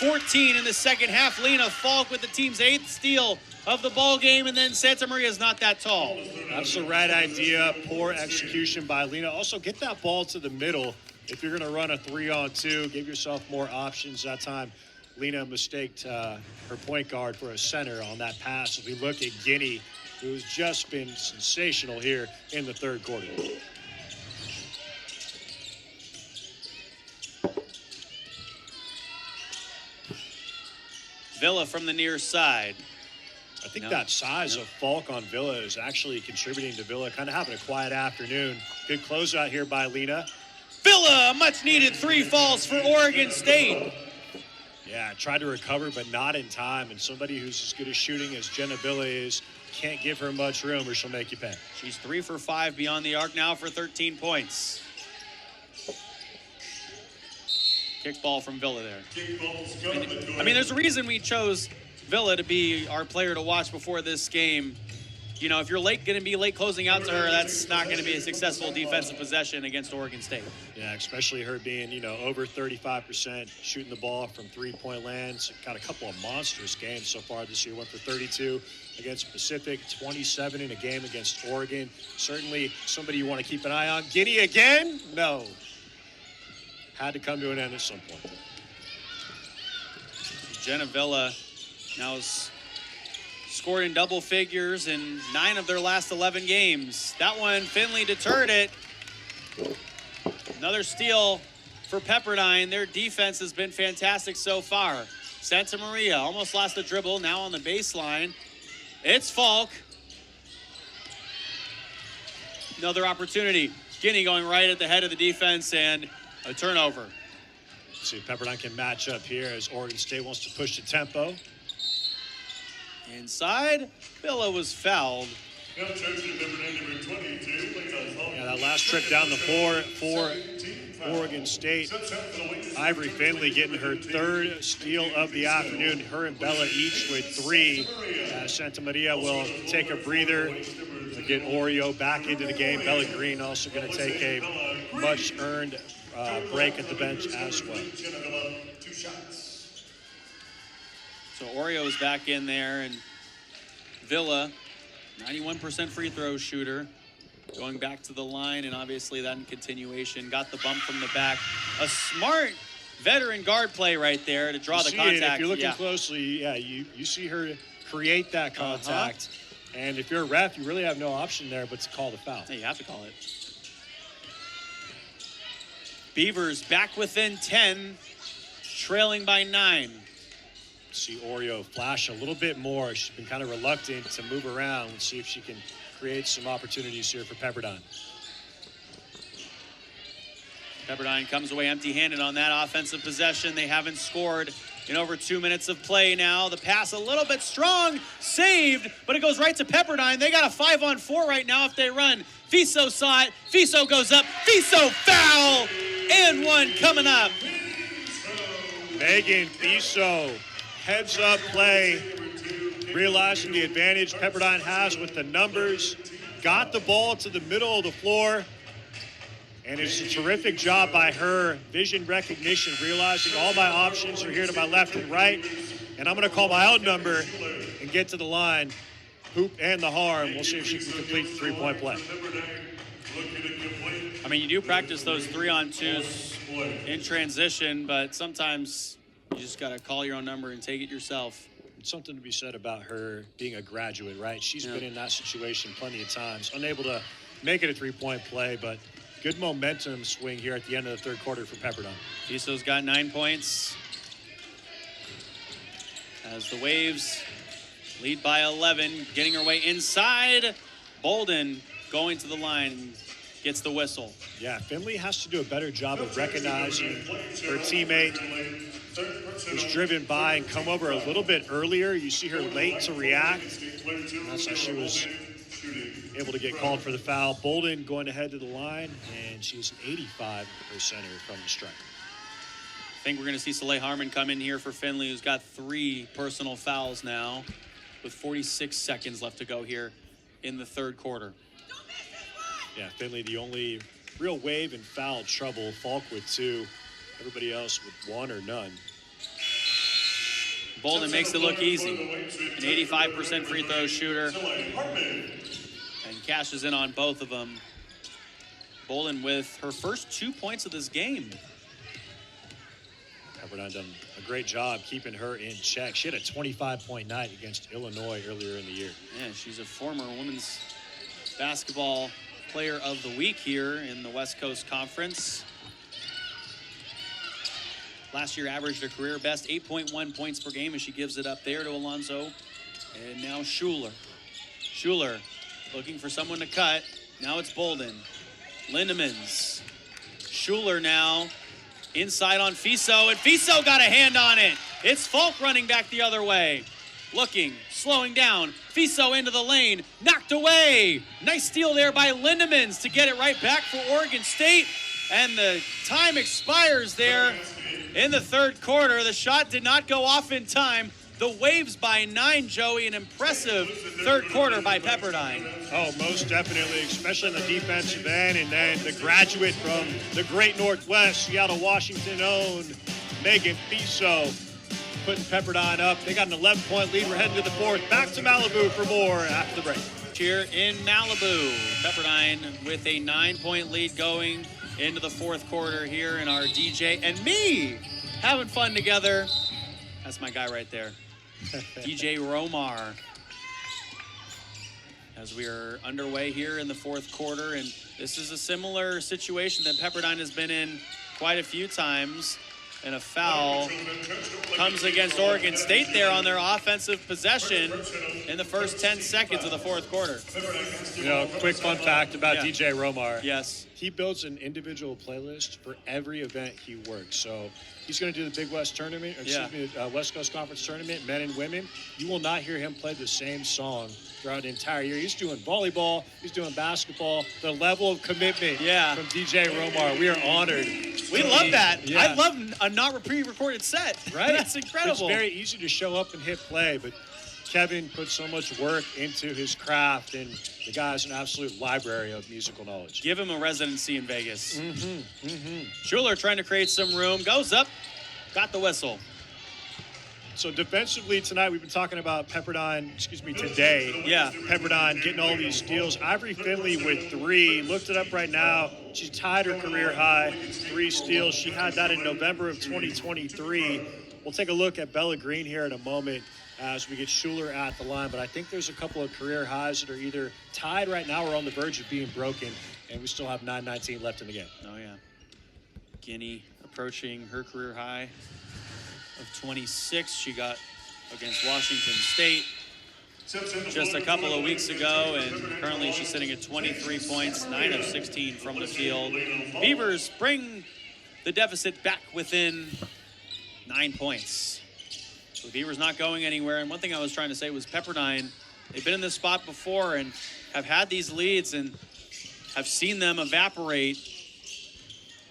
14 in the second half. Lena Falk with the team's 8th steal of the ball game, and then Santa Maria's not that tall. That's the right idea. Poor execution by Lena. Also, get that ball to the middle. If you're going to run a 3-on-2, give yourself more options. That time, Lena mistaked her point guard for a center on that pass. If we look at Guinea, who's just been sensational here in the third quarter. Villa from the near side. I think that size of Falk on Villa is actually contributing to Villa kind of having a quiet afternoon. Good closeout here by Lena. Villa, a much-needed 3 falls for Oregon State. Yeah, tried to recover, but not in time. And somebody who's as good as shooting as Jenna Villa is, can't give her much room or she'll make you pay. She's 3 for 5 beyond the arc now for 13 points. Kickball from Villa there. I mean, there's a reason we chose Villa to be our player to watch before this game. You know, if you're going to be late closing out to her, that's not going to be a successful defensive possession against Oregon State. Yeah, especially her being, you know, over 35% shooting the ball from three-point lands. Got a couple of monstrous games so far this year. Went for 32 against Pacific, 27 in a game against Oregon. Certainly somebody you want to keep an eye on. Guinea again? No. Had to come to an end at some point. Jenna Villa now has scored in double figures in 9 of their last 11 games. That one, Finley deterred it. Another steal for Pepperdine. Their defense has been fantastic so far. Santa Maria almost lost the dribble, now on the baseline. It's Falk. Another opportunity. Guinea going right at the head of the defense and a turnover. See if Pepperdine can match up here as Oregon State wants to push the tempo. Inside, Villa was fouled. Yeah, that last trip down the floor for Oregon State. Ivory Finley getting her 3rd steal of the afternoon. Her and Bella each with 3. Santa Maria will take a breather, get Oreo back into the game. Bella Green also going to take a much-earned break at the bench as well. So Oreo is back in there, and Villa, 91% free throw shooter, going back to the line, and obviously that in continuation. Got the bump from the back. A smart veteran guard play right there to draw the contact. If you're looking closely, you see her create that contact. And if you're a ref, you really have no option there but to call the foul. Yeah, you have to call it. Beavers back within 10, trailing by 9. See Oreo flash a little bit more. She's been kind of reluctant to move around. Let's see if she can create some opportunities here for Pepperdine. Pepperdine comes away empty-handed on that offensive possession. They haven't scored in over 2 minutes of play now. The pass a little bit strong, saved, but it goes right to Pepperdine. They got a 5-on-4 right now if they run. Fiso saw it. Fiso goes up. Fiso foul! And one coming up. Megan Fiso, heads up play, realizing the advantage Pepperdine has with the numbers. Got the ball to the middle of the floor. And it's a terrific job by her. Vision recognition, realizing all my options are here to my left and right. And I'm going to call my own number and get to the line. Hoop and the harm. We'll see if she can complete the 3-point play. I mean, you do practice those 3-on-2s in transition, but sometimes you just got to call your own number and take it yourself. It's something to be said about her being a graduate, right? She's been in that situation plenty of times. Unable to make it a 3-point play, but good momentum swing here at the end of the third quarter for Pepperdine. Fiso's got 9 points. As the Waves lead by 11, getting her way inside. Bolden going to the line, gets the whistle. Yeah, Finley has to do a better job of recognizing her teammate who's driven by and come over a little bit earlier. You see her late to react. And that's how she was able to get called for the foul. Bolden going ahead to the line, and she's an 85% from the stripe. I think we're going to see Soleil Harmon come in here for Finley, who's got 3 personal fouls now with 46 seconds left to go here in the third quarter. Yeah, Finley, the only real wave in foul trouble. Falk with 2. Everybody else with 1 or none. Bolden makes it look easy. An 85% free throw shooter. And cashes in on both of them. Bolden with her first 2 points of this game. Pepperdine done a great job keeping her in check. She had a 25-point night against Illinois earlier in the year. Yeah, she's a former women's basketball player of the week here in the West Coast Conference. Last year averaged a career best 8.1 points per game as she gives it up there to Alonso. And now Schuler. Schuler looking for someone to cut. Now it's Bolden. Lindemans. Schuler now inside on Fiso, and Fiso got a hand on it. It's Falk running back the other way. Looking, slowing down. Fiso into the lane, knocked away. Nice steal there by Lindemans to get it right back for Oregon State. And the time expires there in the third quarter. The shot did not go off in time. The Waves by 9, Joey. An impressive third quarter by Pepperdine. Oh, most definitely, especially in the defensive end. And then the graduate from the great Northwest, Seattle, Washington-owned Megan Fiso, putting Pepperdine up. They got an 11-point lead. We're heading to the fourth. Back to Malibu for more after the break. Here in Malibu, Pepperdine with a 9-point lead going into the fourth quarter here in our DJ and me having fun together. That's my guy right there. DJ Romar. As we are underway here in the fourth quarter, and this is a similar situation that Pepperdine has been in quite a few times, and a foul comes against Oregon State there on their offensive possession in the first 10 seconds of the fourth quarter. You know, quick fun fact about DJ Romar. Yes. He builds an individual playlist for every event he works. So he's going to do the Big West tournament, West Coast Conference tournament, men and women. You will not hear him play the same song throughout the entire year. He's doing volleyball, he's doing basketball. The level of commitment from DJ Romar, we are honored. We love that. Yeah. I love a not pre-recorded set. Right? That's incredible. It's very easy to show up and hit play, but Kevin put so much work into his craft, and the guy's an absolute library of musical knowledge. Give him a residency in Vegas. Schuler trying to create some room, goes up, got the whistle. So defensively tonight, we've been talking about Pepperdine, today. Yeah. Pepperdine getting all these steals. Ivory Finley with 3. Looked it up right now. She's tied her career high, 3 steals. She had that in November of 2023. We'll take a look at Bella Green here in a moment as we get Schuler at the line. But I think there's a couple of career highs that are either tied right now or on the verge of being broken. And we still have 9:19 left in the game. Oh, yeah. Guinea approaching her career high of 26 she got against Washington State just a couple of weeks ago, and currently she's sitting at 23 points, 9 of 16 from the field. Beavers bring the deficit back within 9 points. So the Beavers not going anywhere, and one thing I was trying to say was Pepperdine, they've been in this spot before and have had these leads and have seen them evaporate.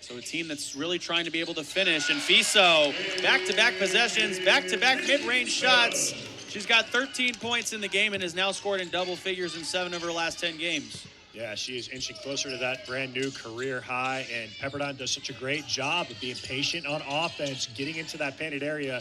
So a team that's really trying to be able to finish. And Fiso, back-to-back possessions, back-to-back mid-range shots. She's got 13 points in the game and has now scored in double figures in 7 of her last 10 games. Yeah, she is inching closer to that brand-new career high, and Pepperdine does such a great job of being patient on offense, getting into that painted area,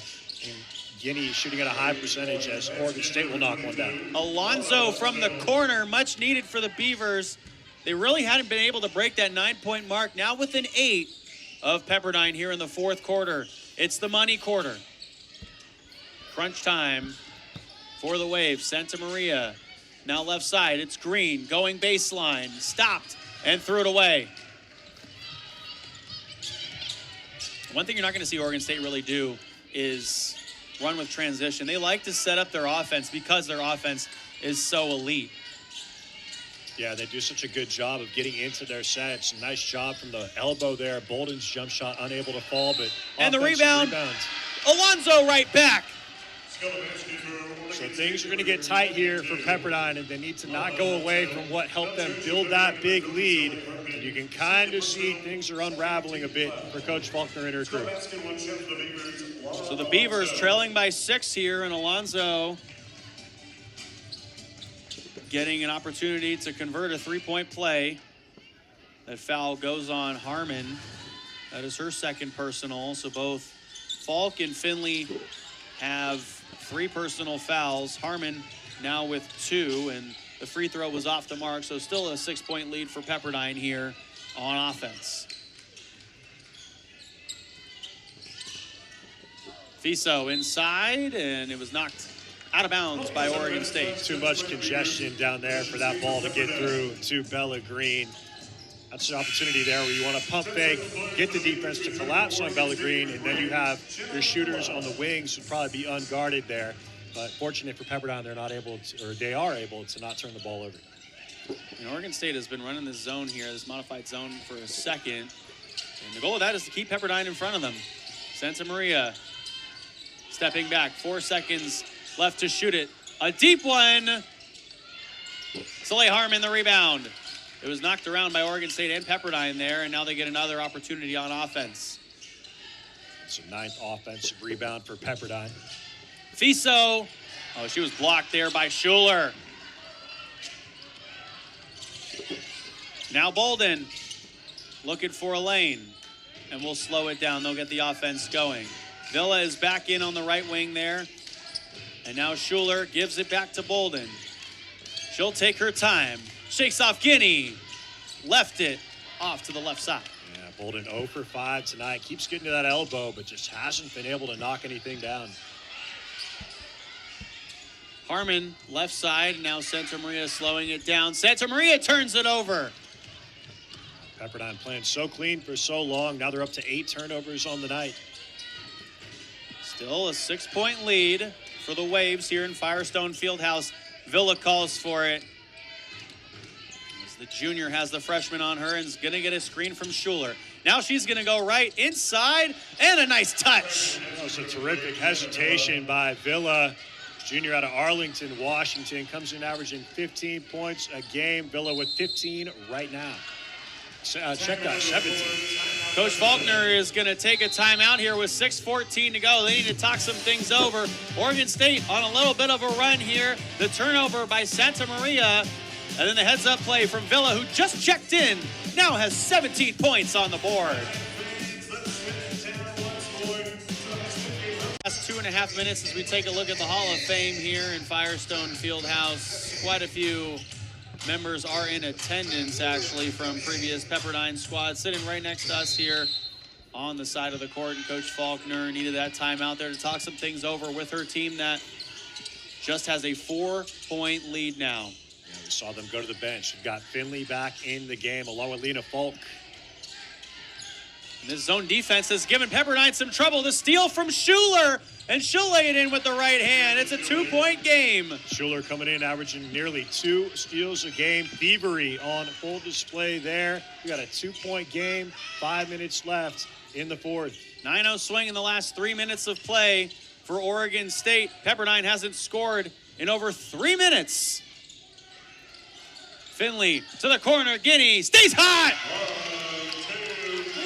and Guinea shooting at a high percentage as Oregon State will knock one down. Alonso from the corner, much needed for the Beavers. They really hadn't been able to break that 9-point mark. Now within 8 of Pepperdine here in the fourth quarter. It's the money quarter. Crunch time for the Waves. Santa Maria now left side. It's Green going baseline. Stopped and threw it away. One thing you're not going to see Oregon State really do is run with transition. They like to set up their offense because their offense is so elite. Yeah, they do such a good job of getting into their sets. Nice job from the elbow there. Bolden's jump shot unable to fall, but and the rebound. Alonso right back. So things are going to get tight here for Pepperdine, and they need to not go away from what helped them build that big lead. And you can kind of see things are unraveling a bit for Coach Faulkner and her crew. So the Beavers trailing by 6 here, and Alonso getting an opportunity to convert a 3-point play. That foul goes on Harmon. That is her second personal. So both Falk and Finley have 3 personal fouls. Harmon now with 2, and the free throw was off the mark, so still a 6-point lead for Pepperdine here on offense. Fiso inside, and it was knocked out of bounds by Oregon State. Too much congestion down there for that ball to get through to Bella Green. That's an opportunity there where you want to pump fake, get the defense to collapse on Bella Green, and then you have your shooters on the wings who'd probably be unguarded there. But fortunate for Pepperdine, they're not able to, or they are able to not turn the ball over. And Oregon State has been running this zone here, this modified zone, for a second. And the goal of that is to keep Pepperdine in front of them. Santa Maria stepping back, 4 seconds left to shoot it. A deep one. Soleil Harmon the rebound. It was knocked around by Oregon State and Pepperdine there, and now they get another opportunity on offense. It's a 9th offensive rebound for Pepperdine. Fiso. Oh, she was blocked there by Schuler. Now Bolden looking for a lane, and we'll slow it down. They'll get the offense going. Villa is back in on the right wing there, and now Schuler gives it back to Bolden. She'll take her time. Shakes off Guinea. Left it off to the left side. Yeah, Bolden 0 for 5 tonight. Keeps getting to that elbow, but just hasn't been able to knock anything down. Harmon left side. Now Santa Maria slowing it down. Santa Maria turns it over. Pepperdine playing so clean for so long. Now they're up to 8 turnovers on the night. Still a 6-point lead for the Waves here in Firestone Fieldhouse. Villa calls for it. The junior has the freshman on her and is going to get a screen from Schuler. Now she's going to go right inside, and a nice touch. That was a terrific hesitation by Villa. Junior out of Arlington, Washington, comes in averaging 15 points a game. Villa with 15 right now. Check that, 17. Coach Faulkner is going to take a timeout here with 6:14 to go. They need to talk some things over. Oregon State on a little bit of a run here. The turnover by Santa Maria. And then the heads-up play from Villa, who just checked in, now has 17 points on the board. Last 2.5 minutes as we take a look at the Hall of Fame here in Firestone Fieldhouse. Quite a few members are in attendance, actually, from previous Pepperdine squads. Sitting right next to us here on the side of the court, and Coach Faulkner needed that time out there to talk some things over with her team that just has a 4-point lead now. We saw them go to the bench. We've got Finley back in the game along with Lena Falk. And this zone defense has given Pepperdine some trouble. The steal from Schuler, and she'll lay it in with the right hand. It's a 2-point game. Schuler coming in, averaging nearly 2 steals a game. Thievery on full display there. We got a 2-point game, 5 minutes left in the 4th. 9-0 swing in the last 3 minutes of play for Oregon State. Pepperdine hasn't scored in over 3 minutes. Finley to the corner. Guinea stays hot.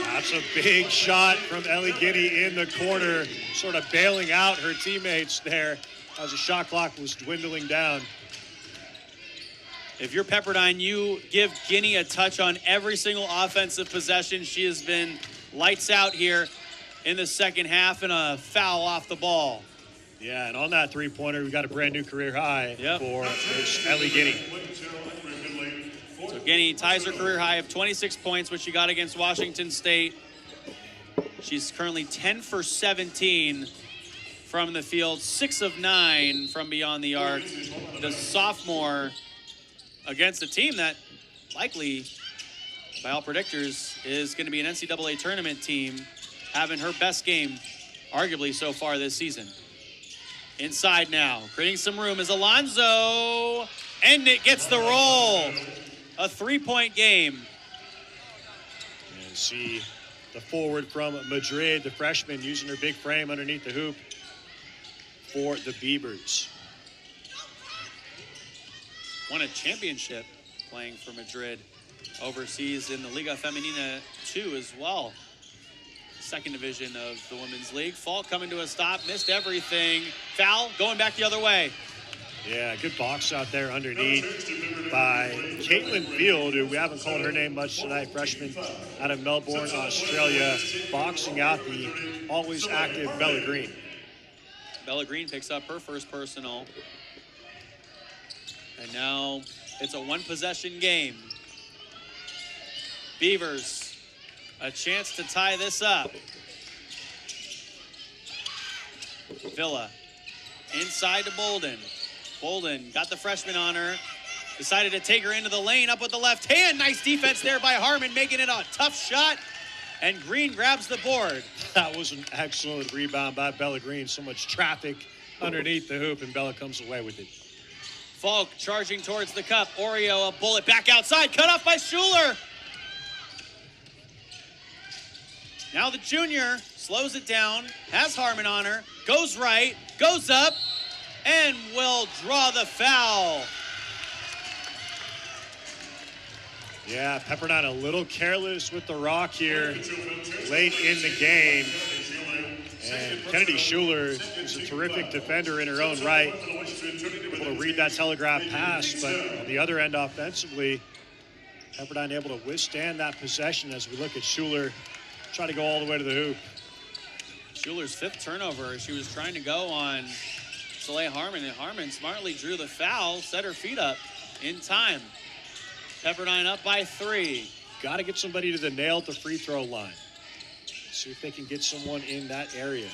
That's a big shot from Ellie Guinea in the corner, sort of bailing out her teammates there as the shot clock was dwindling down. If you're Pepperdine, you give Guinea a touch on every single offensive possession. She has been lights out here in the second half, and a foul off the ball. Yeah, and on that three-pointer, we got a brand new career high for Coach Ellie Guinea. So Guinea ties her career high of 26 points, which she got against Washington State. She's currently 10 for 17 from the field, 6 of 9 from beyond the arc. The sophomore against a team that likely, by all predictors, is going to be an NCAA tournament team, having her best game, arguably, so far this season. Inside now, creating some room is Alonzo, and it gets the roll. A 3-point game. And see the forward from Madrid, the freshman, using her big frame underneath the hoop for the Beavers. Won a championship playing for Madrid overseas in the Liga Femenina 2 as well. Second division of the Women's League. Falk coming to a stop, missed everything. Foul, going back the other way. Yeah, good box out there underneath by Caitlin Field, who we haven't called her name much tonight, freshman out of Melbourne, Australia, boxing out the always active Bella Green. Bella Green picks up her first personal. And now it's a one-possession game. Beavers, a chance to tie this up. Villa, inside to Bolden. Bolden got the freshman on her. Decided to take her into the lane, up with the left hand. Nice defense there by Harmon, making it a tough shot. And Green grabs the board. That was an excellent rebound by Bella Green. So much traffic underneath the hoop, and Bella comes away with it. Falk charging towards the cup. Oreo, a bullet back outside, cut off by Schuler. Now the junior slows it down, has Harmon on her, goes right, goes up, and will draw the foul. Yeah, Pepperdine a little careless with the rock here late in the game. And Kennedy Schuler is a terrific defender in her own right. Able to read that telegraph pass, but on the other end offensively, Pepperdine able to withstand that possession as we look at Schuler try to go all the way to the hoop. Schuler's 5th turnover. She was trying to go on Soleil Harmon, and Harmon smartly drew the foul, set her feet up in time. Pepperdine up by 3. Got to get somebody to the nail at the free throw line. See if they can get someone in that area.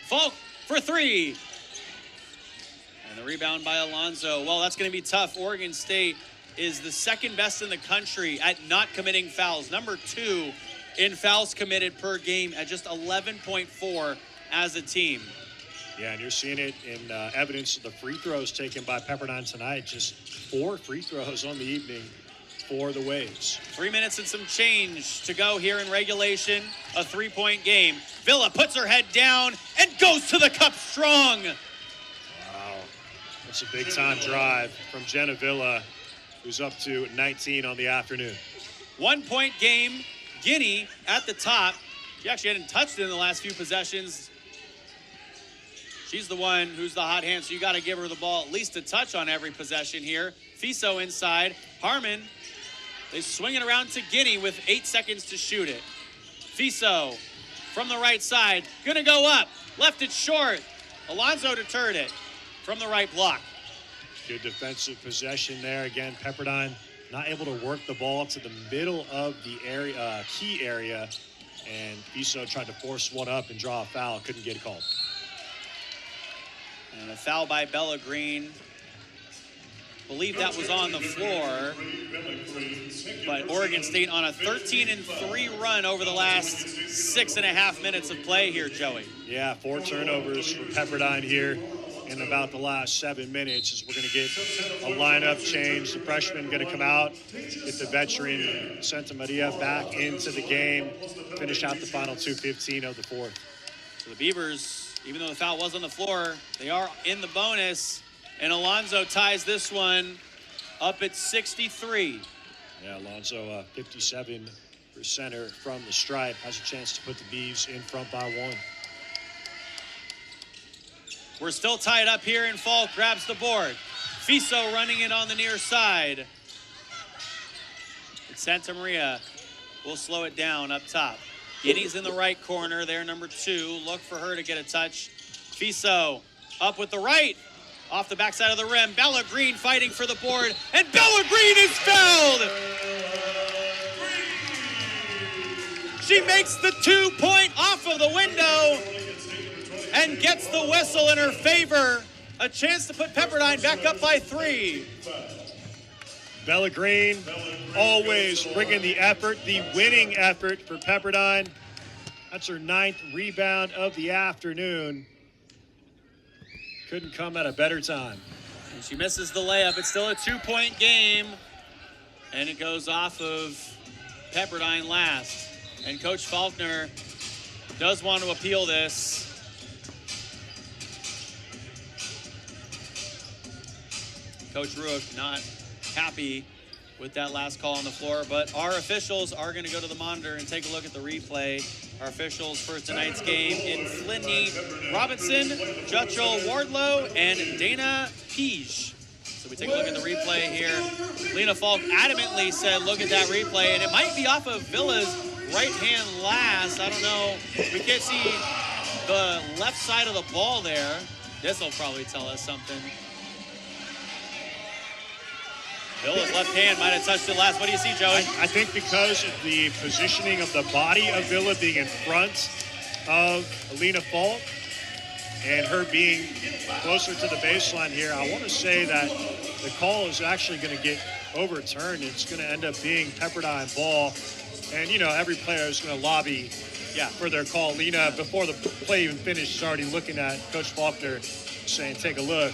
Falk for 3. And the rebound by Alonso. Well, that's going to be tough. Oregon State is the 2nd best in the country at not committing fouls. Number 2 in fouls committed per game at just 11.4 as a team. Yeah, and you're seeing it in evidence of the free throws taken by Pepperdine tonight. Just 4 free throws on the evening for the Waves. 3 minutes and some change to go here in regulation. A 3-point game. Villa puts her head down and goes to the cup strong. Wow. That's a big-time drive from Jenna Villa, who's up to 19 on the afternoon. 1-point game. Guinea at the top. She actually hadn't touched it in the last few possessions. She's the one who's the hot hand, so you got to give her the ball at least a touch on every possession here. Fiso inside. Harmon, they swing it around to Guinea with 8 seconds to shoot it. Fiso from the right side, gonna go up. Left it short. Alonso deterred it from the right block. Good defensive possession there. Again, Pepperdine not able to work the ball to the middle of the area, key area, and Fiso tried to force one up and draw a foul. Couldn't get it called. And a foul by Bella Green. Believe that was on the floor. But Oregon State on a 13-3 run over the last 6.5 minutes of play here, Joey. Yeah, 4 turnovers for Pepperdine here in about the last 7 minutes as we're going to get a lineup change. The freshman going to come out, get the veteran Santa Maria back into the game, finish out the final 2:15 of the 4th. So the Beavers, even though the foul was on the floor, they are in the bonus, and Alonso ties this one up at 63. Yeah, Alonso, 57%er from the stripe, has a chance to put the Beavs in front by 1. We're still tied up here, and Falk grabs the board. Fiso running it on the near side. And Santa Maria will slow it down up top. Guinea's in the right corner there, number 2. Look for her to get a touch. Fiso up with the right. Off the backside of the rim. Bella Green fighting for the board. And Bella Green is fouled! She makes the 2-point off of the window and gets the whistle in her favor. A chance to put Pepperdine back up by 3. Bella Green always bringing the effort, the winning effort for Pepperdine. That's her 9th rebound of the afternoon. Couldn't come at a better time. And she misses the layup. It's still a 2-point game. And it goes off of Pepperdine last. And Coach Faulkner does want to appeal this. Coach Ruick not happy with that last call on the floor, but our officials are going to go to the monitor and take a look at the replay. Our officials for tonight's game in Flindney, Robinson, Jutchell, Wardlow, and Dana Peage. So we take a look at the replay here. Lena Falk adamantly said, look at that replay, and it might be off of Villa's right-hand last. I don't know. We can't see the left side of the ball there. This will probably tell us something. Villa's left hand might have touched it last. What do you see, Joey? I think because of the positioning of the body of Villa being in front of Alina Falk and her being closer to the baseline here, I want to say that the call is actually going to get overturned. It's going to end up being Pepperdine ball. And, you know, every player is going to lobby for their call. Lena, before the play even finished, is already looking at Coach Faulkner saying, take a look.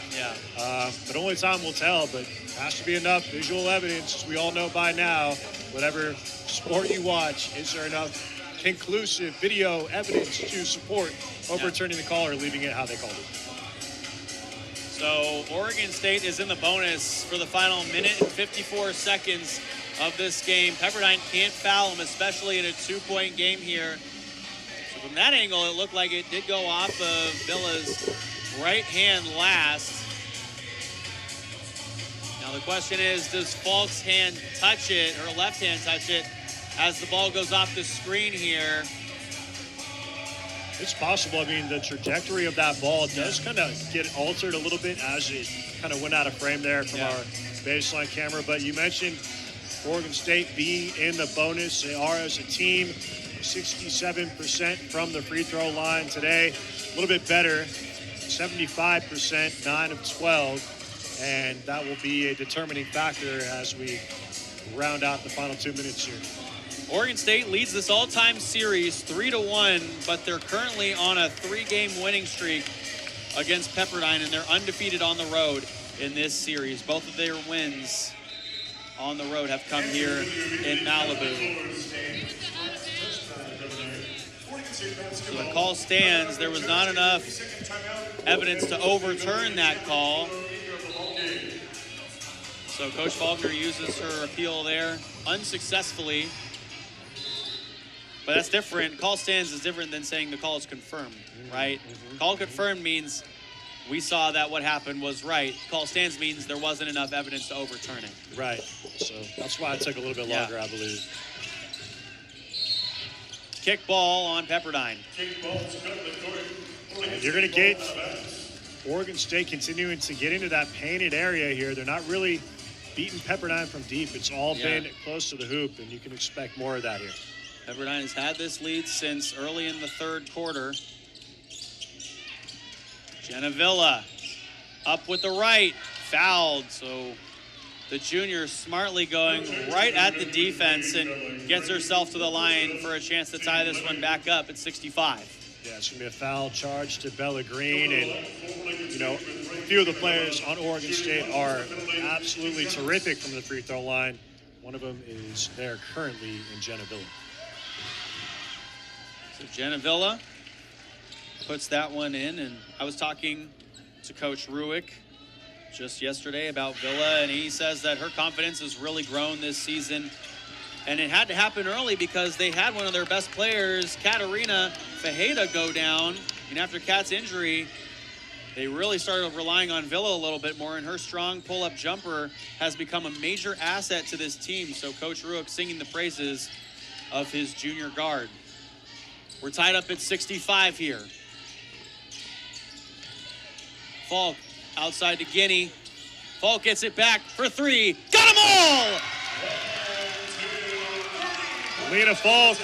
But only time will tell, but has to be enough visual evidence. As we all know by now, whatever sport you watch, is there enough conclusive video evidence to support overturning the call or leaving it how they called it? So Oregon State is in the bonus for the final minute and 54 seconds of this game. Pepperdine can't foul them, especially in a 2-point game here. So from that angle, it looked like it did go off of Villa's right hand last. Now the question is, does Falk's hand touch it, her left hand touch it, as the ball goes off the screen here? It's possible. I mean, the trajectory of that ball does kind of get altered a little bit as it kind of went out of frame there from our baseline camera. But you mentioned Oregon State being in the bonus. They are, as a team, 67% from the free throw line today. A little bit better, 75%, 9 of 12. And that will be a determining factor as we round out the final 2 minutes here. Oregon State leads this all-time series 3-1, but they're currently on a 3-game winning streak against Pepperdine, and they're undefeated on the road in this series. Both of their wins on the road have come here in Malibu. So the call stands. There was not enough evidence to overturn that call. So Coach Faulkner uses her appeal there unsuccessfully. But that's different. Call stands is different than saying the call is confirmed, right? Call confirmed means we saw that what happened was right. Call stands means there wasn't enough evidence to overturn it. Right. So that's why it took a little bit longer, I believe. Kick ball on Pepperdine. And you're going to get Oregon State continuing to get into that painted area here. They're not really beating Pepperdine from deep. It's all been close to the hoop, and you can expect more of that here. Pepperdine has had this lead since early in the third quarter. Jenna Villa up with the right, fouled. So the junior smartly going right at the defense and gets herself to the line for a chance to tie this one back up at 65. Yeah, it's going to be a foul charge to Bella Green. And, you know, a few of the players on Oregon State are absolutely terrific from the free throw line. One of them is there currently in Jenna Villa. So Jenna Villa puts that one in, and I was talking to Coach Ruick just yesterday about Villa, and he says that her confidence has really grown this season, and it had to happen early because they had one of their best players, Katarina Fajeda, go down, and after Kat's injury, they really started relying on Villa a little bit more, and her strong pull-up jumper has become a major asset to this team. So Coach Ruick singing the praises of his junior guard. We're tied up at 65 here. Falk outside to Guinea. Falk gets it back for three. Got them all! Alina Falk,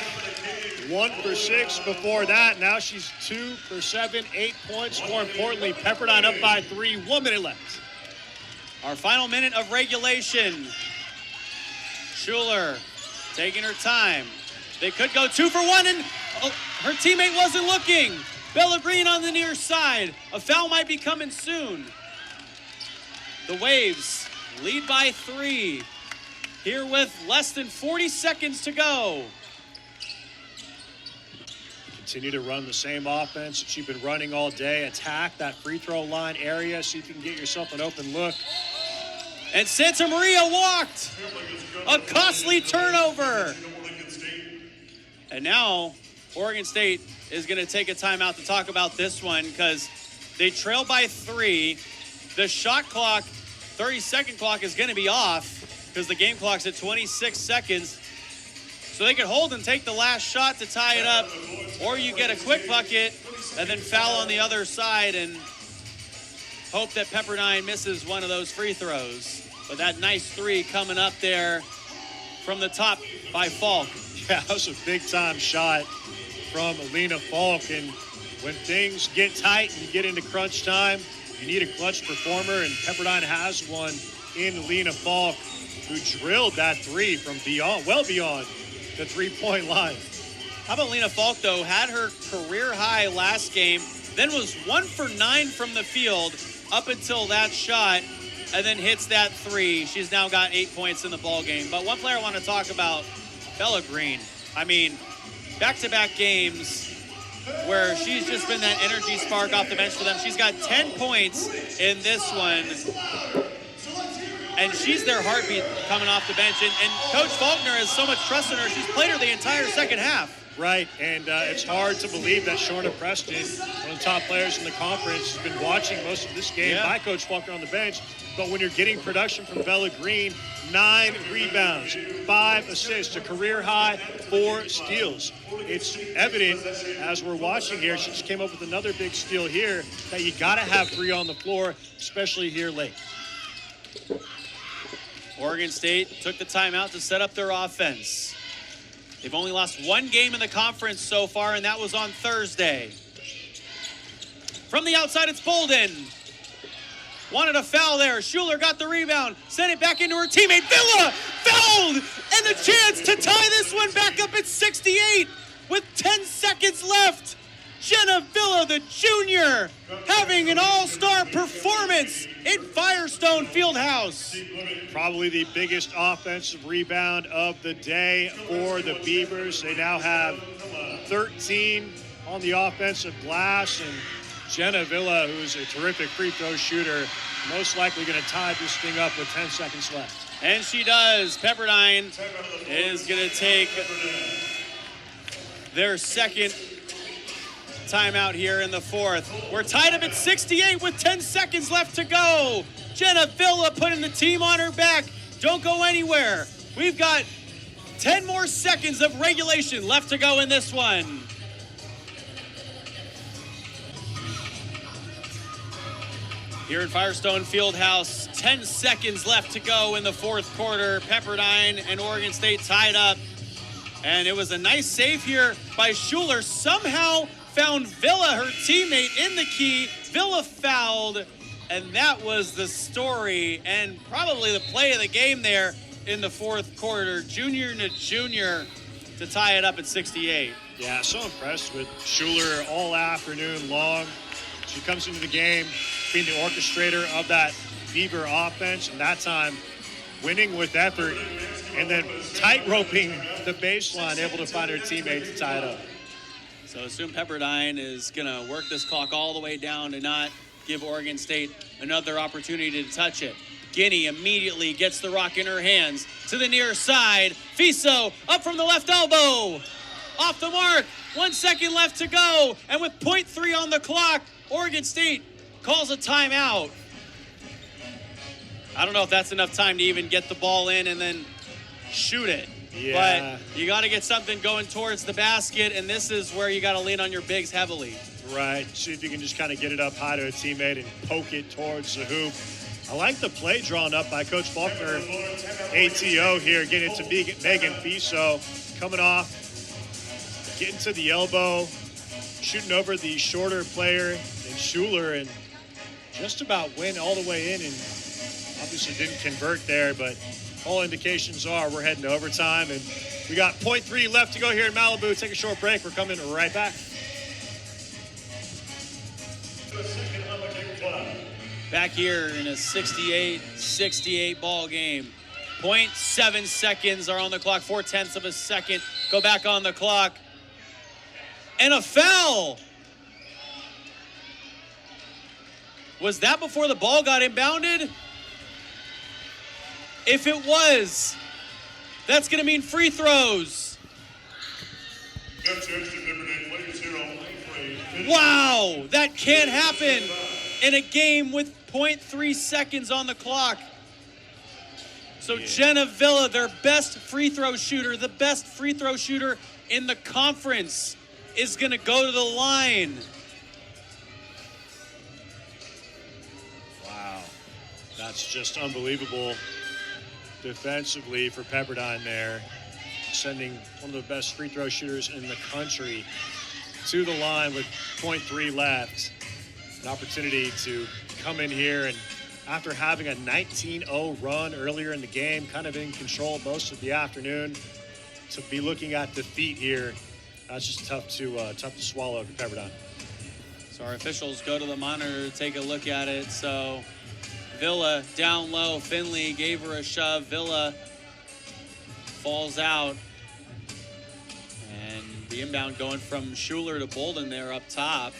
1 for 6 before that. Now she's 2 for 7, 8 points. More importantly, Pepperdine up by 3, 1 minute left. Our final minute of regulation. Schuler taking her time. They could go 2 for 1, and her teammate wasn't looking. Bella Green on the near side. A foul might be coming soon. The Waves lead by 3 here with less than 40 seconds to go. Continue to run the same offense that you've been running all day. Attack that free throw line area. See if you can get yourself an open look. And Santa Maria walked. A costly turnover. And now Oregon State is going to take a timeout to talk about this one because they trail by 3. The shot clock, 30-second clock, is going to be off because the game clock's at 26 seconds. So they could hold and take the last shot to tie it up, or you get a quick bucket and then foul on the other side. And hope that Pepperdine misses one of those free throws. But that nice three coming up there from the top by Falk. Yeah, that was a big-time shot from Alina Falk. And when things get tight and you get into crunch time, you need a clutch performer, and Pepperdine has one in Alina Falk, who drilled that three from beyond, well beyond the three-point line. How about Lena Falk, though? Had her career high last game, then was 1 for 9 from the field up until that shot, and then hits that three. She's now got 8 points in the ball game. But one player I want to talk about, Bella Green. I mean, back-to-back games where she's just been that energy spark off the bench for them. She's got 10 points in this one, and she's their heartbeat coming off the bench. And Coach Faulkner has so much trust in her, she's played her the entire second half. Right, and it's hard to believe that Shorna Preston, one of the top players in the conference, has been watching most of this game by Coach Faulkner on the bench. But when you're getting production from Bella Green, 9 rebounds, 5 assists, a career high, 4 steals. It's evident as we're watching here, she just came up with another big steal here, that you got to have 3 on the floor, especially here late. Oregon State took the timeout to set up their offense. They've only lost 1 game in the conference so far, and that was on Thursday. From the outside, it's Bolden. Wanted a foul there. Schuler got the rebound, sent it back into her teammate. Villa fouled, and the chance to tie this one back up at 68 with 10 seconds left. Jenna Villa, the junior, having an all-star performance in Firestone Fieldhouse. Probably the biggest offensive rebound of the day for the Beavers. They now have 13 on the offensive glass, and Jenna Villa, who's a terrific free throw shooter, most likely going to tie this thing up with 10 seconds left. And she does. Pepperdine is going to take their second timeout here in the fourth. We're tied up at 68 with 10 seconds left to go. Jenna Villa putting the team on her back. Don't go anywhere. We've got 10 more seconds of regulation left to go in this one. Here in Firestone Fieldhouse, 10 seconds left to go in the fourth quarter. Pepperdine and Oregon State tied up. And it was a nice save here by Schuler. Somehow found Villa, her teammate, in the key. Villa fouled, and that was the story and probably the play of the game there in the fourth quarter. Junior to junior to tie it up at 68. Yeah, so impressed with Schuler all afternoon long. She comes into the game being the orchestrator of that Beaver offense, and that time winning with effort and then tight-roping the baseline, able to find her teammate to tie it up. So assume Pepperdine is going to work this clock all the way down to not give Oregon State another opportunity to touch it. Guinea immediately gets the rock in her hands to the near side. Fiso up from the left elbow. Off the mark. 1 second left to go. And with 0.3 on the clock, Oregon State calls a timeout. I don't know if that's enough time to even get the ball in and then shoot it. Yeah. But you got to get something going towards the basket, and this is where you got to lean on your bigs heavily. Right. See if you can just kind of get it up high to a teammate and poke it towards the hoop. I like the play drawn up by Coach Faulkner. ATO here, getting it to Megan Fiso. Coming off, getting to the elbow, shooting over the shorter player and Schuler, and just about went all the way in, and obviously didn't convert there, but all indications are we're heading to overtime, and we got 0.3 left to go here in Malibu. Take a short break. We're coming right back. Back here in a 68-68 ball game. 0.7 seconds are on the clock. 0.4 of a second go back on the clock. And a foul. Was that before the ball got inbounded? If it was, that's going to mean free throws. Wow, that can't happen in a game with 0.3 seconds on the clock. So Jenna Villa, their best free throw shooter, the best free throw shooter in the conference, is going to go to the line. That's just unbelievable defensively for Pepperdine there, sending one of the best free throw shooters in the country to the line with 0.3 left. An opportunity to come in here and, after having a 19-0 run earlier in the game, kind of in control most of the afternoon, to be looking at defeat here, that's just tough to swallow for Pepperdine. So our officials go to the monitor to take a look at it. So Villa down low. Finley gave her a shove. Villa falls out. And the inbound going from Schuler to Bolden there up top.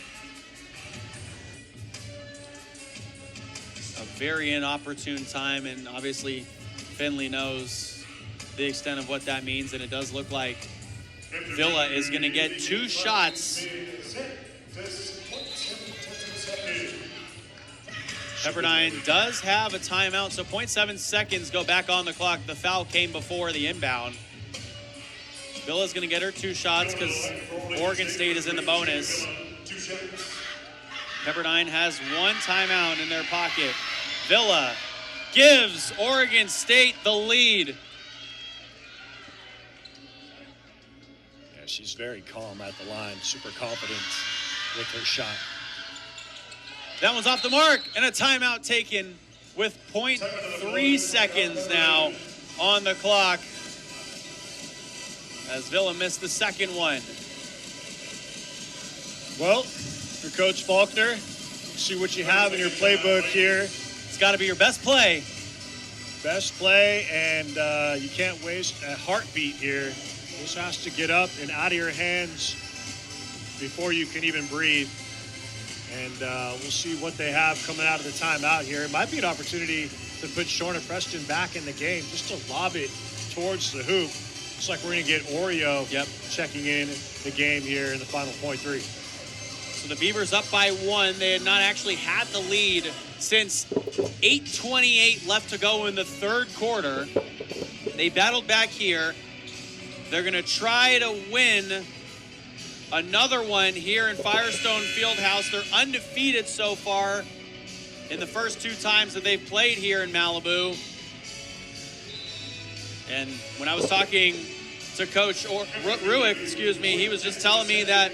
A very inopportune time, and obviously Finley knows the extent of what that means, and it does look like Villa is going to get 2 shots. Pepperdine does have a timeout, so 0.7 seconds go back on the clock. The foul came before the inbound. Villa's going to get her 2 shots because Oregon State is in the bonus. Pepperdine has 1 timeout in their pocket. Villa gives Oregon State the lead. Yeah, she's very calm at the line, super confident with her shot. That one's off the mark, and a timeout taken with 0.3 seconds now on the clock as Villa missed the second one. Well, for Coach Faulkner, see what you have in your playbook here. It's got to be your best play. Best play, and you can't waste a heartbeat here. This has to get up and out of your hands before you can even breathe. And we'll see what they have coming out of the timeout here. It might be an opportunity to put Shorna Preston back in the game, just to lob it towards the hoop. Looks like we're going to get Oreo checking in the game here in the final 0.3. So the Beavers up by 1. They had not actually had the lead since 8:28 left to go in the third quarter. They battled back here. They're going to try to win another one here in Firestone Fieldhouse. They're undefeated so far in the first 2 times that they've played here in Malibu. And when I was talking to Coach Ruick, he was just telling me that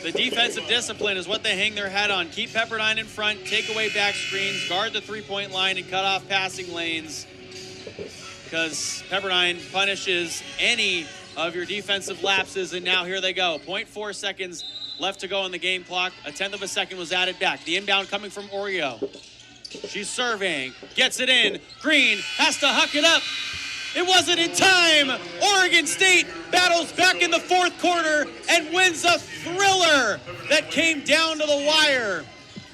the defensive discipline is what they hang their hat on. Keep Pepperdine in front, take away back screens, guard the 3-point line, and cut off passing lanes, because Pepperdine punishes any of your defensive lapses. And now here they go. 0.4 seconds left to go on the game clock. 1/10 of a second was added back. The inbound coming from Oreo. She's serving, gets it in. Green has to huck it up. It wasn't in time. Oregon State battles back in the fourth quarter and wins a thriller that came down to the wire.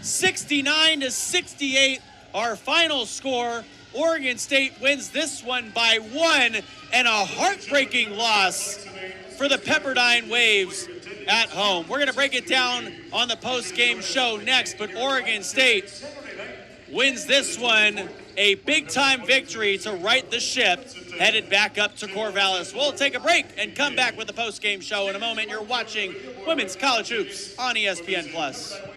69-68, our final score. Oregon State wins this one by 1, and a heartbreaking loss for the Pepperdine Waves at home. We're going to break it down on the post-game show next, but Oregon State wins this one, a big-time victory to right the ship, headed back up to Corvallis. We'll take a break and come back with the post-game show in a moment. You're watching Women's College Hoops on ESPN+.